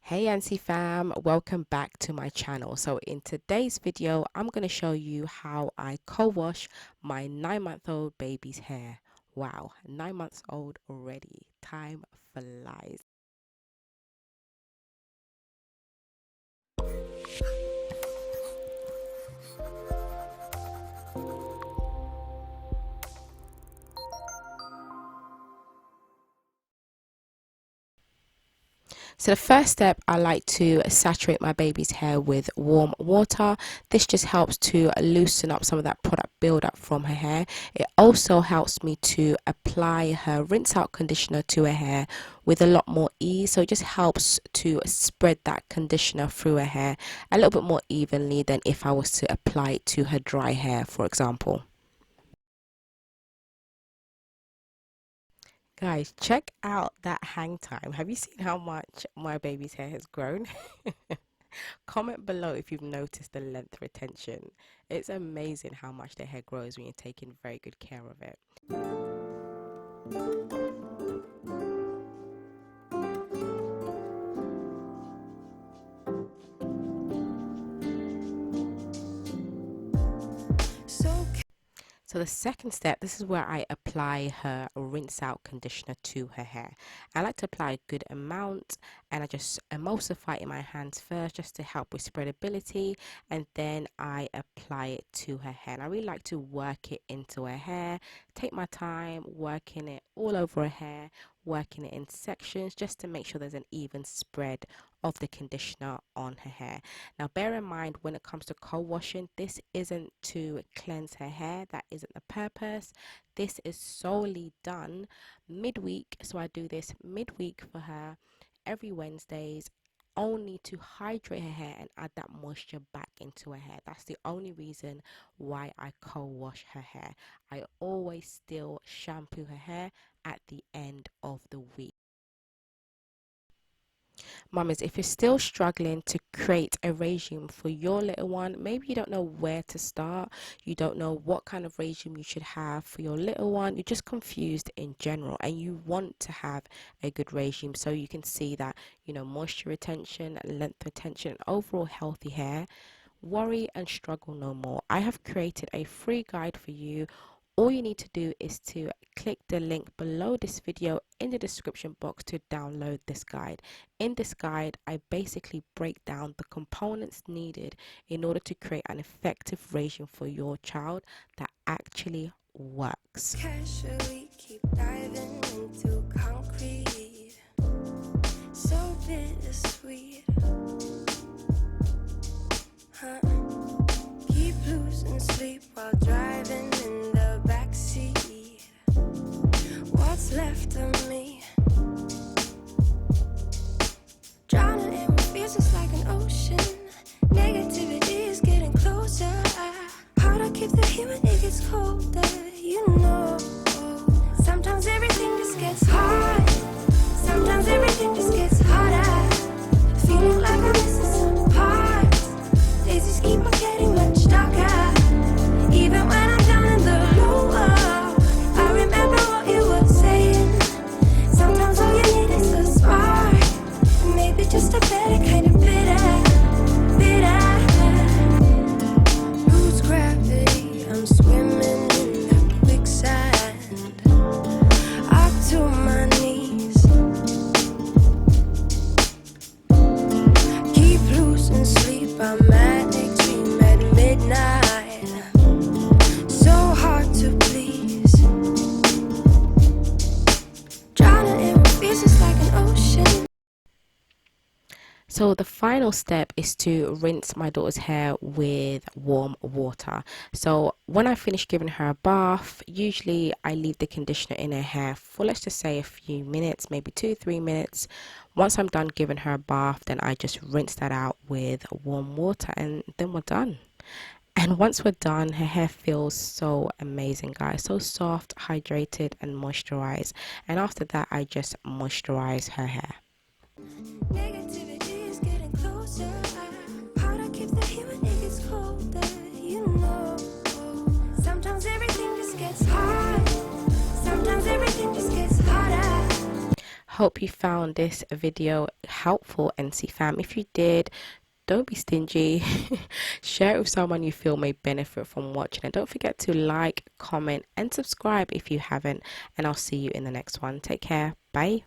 Hey Ansi fam, welcome back to my channel. So in today's video, I'm going to show you how I co-wash my 9-month-old baby's hair. Wow, 9 months old already. Time flies. So the first step, I like to saturate my baby's hair with warm water. This just helps to loosen up some of that product buildup from her hair. It also helps me to apply her rinse out conditioner to her hair with a lot more ease. So it just helps to spread that conditioner through her hair a little bit more evenly than if I was to apply it to her dry hair, for example. Guys, check out that hang time. Have you seen how much my baby's hair has grown? Comment below if you've noticed the length retention. It's amazing how much their hair grows when you're taking very good care of it. So the second step, this is where I apply her rinse out conditioner to her hair. I like to apply a good amount and I just emulsify it in my hands first just to help with spreadability, and then I apply it to her hair. And I really like to work it into her hair, take my time working it all over her hair, working it in sections just to make sure there's an even spread of the conditioner on her hair. Now bear in mind, when it comes to co-washing, this isn't to cleanse her hair. That isn't the purpose. This is solely done midweek. So I do this midweek for her every Wednesdays, only to hydrate her hair and add that moisture back into her hair. That's the only reason why I co-wash her hair. I always still shampoo her hair at the end of the week. Mamas, if you're still struggling to create a regime for your little one, maybe you don't know where to start, you don't know what kind of regime you should have for your little one, you're just confused in general and you want to have a good regime so you can see that, moisture retention, length retention, and overall healthy hair, worry and struggle no more. I have created a free guide for you. All you need to do is to click the link below this video in the description box to download this guide. In this guide, I basically break down the components needed in order to create an effective regime for your child that actually works. Casually keep diving into concrete, so bittersweet. Keep losing sleep while driving in the backseat. What's left of me? Drowning in what feels just like an ocean. Negativity is getting closer. Hard to keep the heat when it gets colder. Sometimes everything just gets hard. Sometimes everything just gets harder. Feeling like I'm missing some parts. Days just keep on getting much darker. Even when I'm down in the lower, I remember what you were saying. Sometimes all you need is a spark, and maybe just a better kind of bitter. Lose gravity, I'm swimming in the quicksand. Up to my knees. Keep losing sleep, I'm manic, dream at midnight. So hard to please. Drowning in what feels just like an ocean. So the final step is to rinse my daughter's hair with warm water. So when I finish giving her a bath, usually I leave the conditioner in her hair for, let's just say, a few minutes, maybe 2-3 minutes. Once I'm done giving her a bath, then I just rinse that out with warm water and then we're done. And once we're done, her hair feels so amazing, guys. So soft, hydrated, and moisturized. And after that, I just moisturize her hair. Negativity is getting closer. Hard to keep the heat when it gets colder. Sometimes everything just gets hard. Sometimes everything just gets harder. Hope you found this video helpful, NC fam. If you did, don't be stingy. Share it with someone you feel may benefit from watching, and don't forget to like, comment and subscribe if you haven't, and I'll see you in the next one. Take care. Bye.